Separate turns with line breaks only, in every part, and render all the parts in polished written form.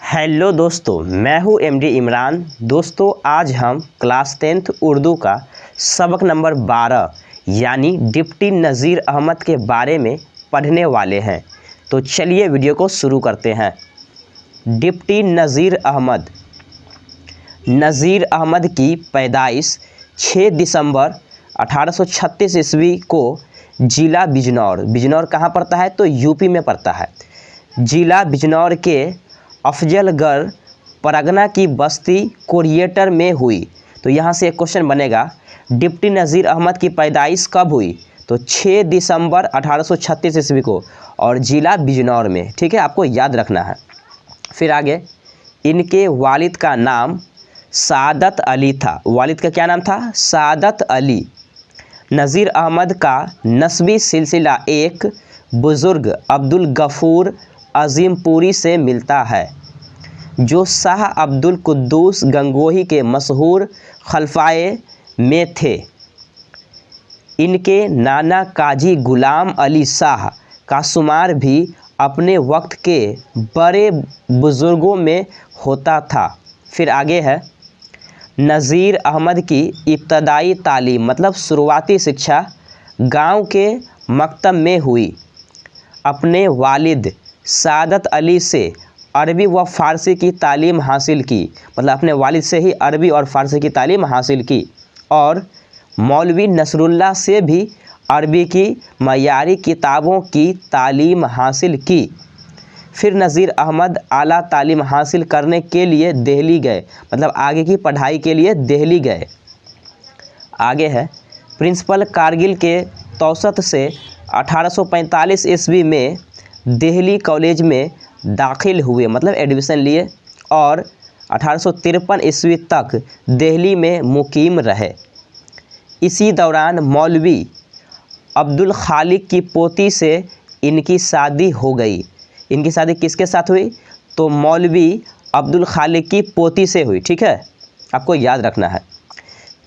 Hello दोस्तों, मैं हूं एमडी इमरान। दोस्तों, आज हम क्लास 10th उर्दू का सबक नंबर 12 यानी डिप्टी नज़ीर अहमद के बारे में पढ़ने वाले हैं। तो चलिए वीडियो को शुरू करते हैं। डिप्टी नज़ीर अहमद। नज़ीर अहमद की पैदाइश 6 दिसंबर 1836 ईस्वी को जिला बिजनौर कहाँ पड़ता है? तो यूपी में पड़ता है। जिला बिजनौर के अफजलगढ़ परगना की बस्ती कोरिएटर में हुई। तो यहाँ से एक क्वेश्चन बनेगा, डिप्टी नज़ीर अहमद की पैदाइश कब हुई? तो 6 दिसंबर 1836 ईस्वी को और जिला बिजनौर में। ठीक है, आपको याद रखना है। फिर आगे, इनके वालिद का नाम सादत अली था। वालिद का क्या नाम था? सादत अली। नज़ीर अहमद का नस्बी सिलसिला एक बुज़ुर्ग अब्दुल गफ़ूर अज़ीमपुरी से मिलता है, जो शाह अब्दुल कुद्दूस गंगोही के मशहूर खलफाए में थे। इनके नाना काजी गुलाम अली शाह का शुमार भी अपने वक्त के बड़े बुज़ुर्गों में होता था। फिर आगे है, नज़ीर अहमद की इब्तदाई तालीम मतलब शुरुआती शिक्षा गांव के मकतब में हुई। अपने वालिद सादत अली से अरबी व फ़ारसी की तालीम हासिल की, मतलब अपने वालिद से ही अरबी और फ़ारसी की तालीम हासिल की। और मौलवी नसरुल्लाह से भी अरबी की मयारी किताबों की तालीम हासिल की। फिर नज़ीर अहमद आला तालीम हासिल करने के लिए दिल्ली गए, मतलब आगे की पढ़ाई के लिए दिल्ली गए। आगे है, प्रिंसिपल कारगिल के तौसत से 1845 ईस्वी में दिल्ली कॉलेज में दाखिल हुए, मतलब एडमिशन लिए, और 1853 ईस्वी तक दिल्ली में मुकीम रहे। इसी दौरान मौलवी अब्दुल खालिक की पोती से इनकी शादी हो गई। इनकी शादी किसके साथ हुई? तो मौलवी अब्दुल खालिक की पोती से हुई। ठीक है, आपको याद रखना है।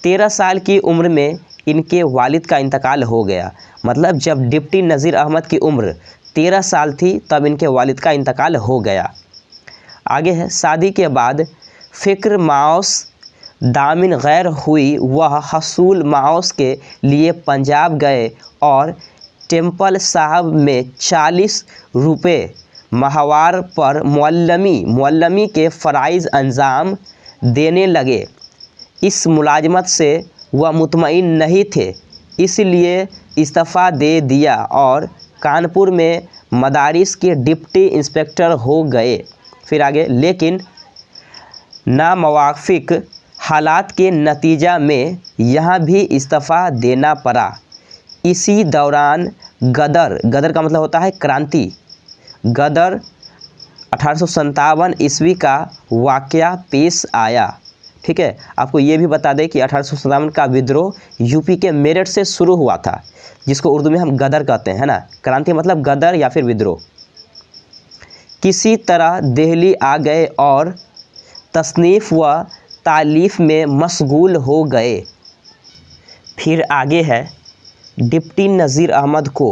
13 साल की उम्र में इनके वालिद का इंतकाल हो गया, मतलब जब डिप्टी नज़ीर अहमद की उम्र 13 साल थी तब इनके वालिद का इंतकाल हो गया। आगे है, शादी के बाद फ़िक्र माओस दामिन गैर हुई, वह हसूल माओस के लिए पंजाब गए और टेम्पल साहब में 40 रुपये माहवार पर मुअल्लमी के फ़राइज़ अंजाम देने लगे। इस मुलाजमत से वह मुतमईन नहीं थे, इसलिए इस्तीफ़ा दे दिया और कानपुर में मदारिस के डिप्टी इंस्पेक्टर हो गए। फिर आगे, लेकिन नामवाफिक हालात के नतीजा में यहाँ भी इस्तीफ़ा देना पड़ा। इसी दौरान गदर का मतलब होता है क्रांति, गदर 1857 ईस्वी का वाक़या पेश आया। ठीक है, आपको ये भी बता दें कि 1857 का विद्रोह यूपी के मेरठ से शुरू हुआ था, जिसको उर्दू में हम गदर कहते हैं, है ना। क्रांति मतलब गदर या फिर विद्रोह। किसी तरह दिल्ली आ गए और तसनीफ़ व तालीफ़ में मशगूल हो गए। फिर आगे है, डिप्टी नज़ीर अहमद को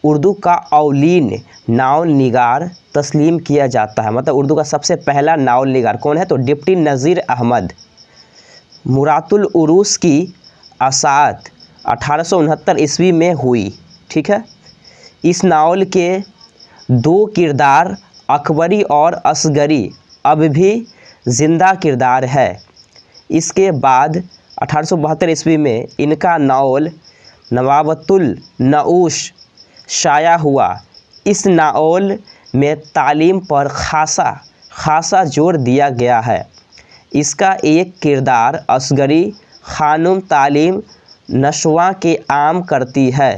उर्दू का औलीन नावल निगार तस्लीम किया जाता है, मतलब उर्दू का सबसे पहला नावल निगार कौन है? तो डिप्टी नज़ीर अहमद। मुरातुल उरूस की अशात 1869 ईस्वी में हुई। ठीक है, इस नावल के 2 किरदार अकबरी और असगरी अब भी ज़िंदा किरदार है। इसके बाद 1872 ईस्वी में इनका नावल नवाबतुल नऊश शाया हुआ। इस नावल में तालीम पर खासा जोर दिया गया है। इसका एक किरदार असगरी खानुम तालीम नस्वा के आम करती है।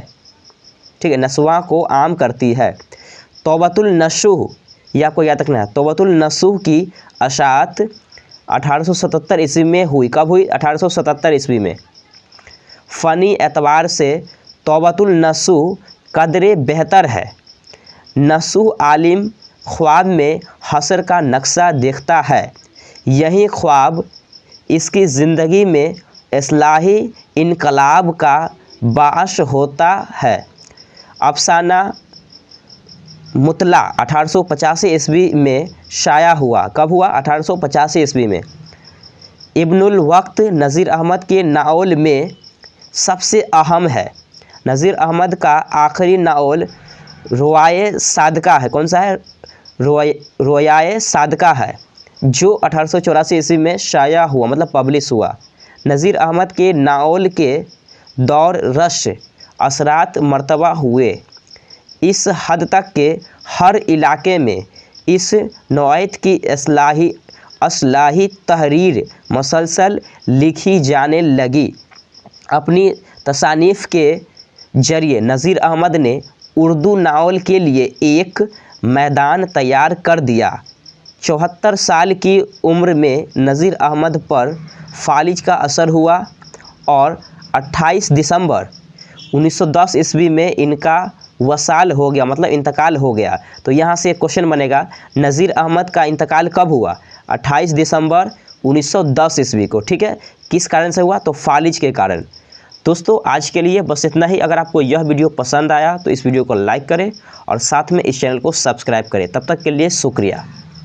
ठीक है, नस्वा को आम करती है। तौबतुल नसूह, यह आपको याद रखना है, तौबतुल नसूह की अशात 1877 ईस्वी में हुई। कब हुई? 1877 ईस्वी में। फ़नी एतबार से तौबतुल नसूह कदरे बेहतर है। नसूह आलिम ख्वाब में हशर का नक्शा देखता है। यही ख्वाब इसकी ज़िंदगी में इस्लाही इनकलाब का बाअस होता है। अफसाना मुतला 1885 ईस्वी में शाया हुआ। कब हुआ? 1885 ईस्वी में। इब्नुल वक्त नज़ीर अहमद के नावल में सबसे अहम है। नज़ीर अहमद का आखिरी नावल रोयाए सादका है। कौन सा है? रोयाए सादका है, जो 1884 ईस्वी में शाया हुआ, मतलब पब्लिश हुआ। नज़ीर अहमद के नावल के दौर रश असरात मर्तबा हुए। इस हद तक के हर इलाके में इस नौयत की असलाही तहरीर मसलसल लिखी जाने लगी। अपनी तसानीफ़ के ज़रिए नज़ीर अहमद ने उर्दू नावल के लिए एक मैदान तैयार कर दिया। 74 साल की उम्र में नज़ीर अहमद पर फालिज का असर हुआ और 28 दिसंबर 1910 ईस्वी में इनका वसाल हो गया, मतलब इंतकाल हो गया। तो यहाँ से क्वेश्चन बनेगा, नज़ीर अहमद का इंतकाल कब हुआ? 28 दिसंबर 1910 ईस्वी को। ठीक है, किस कारण से हुआ? तो फालिज के कारण। दोस्तों आज के लिए बस इतना ही। अगर आपको यह वीडियो पसंद आया तो इस वीडियो को लाइक करें और साथ में इस चैनल को सब्सक्राइब करें। तब तक के लिए शुक्रिया।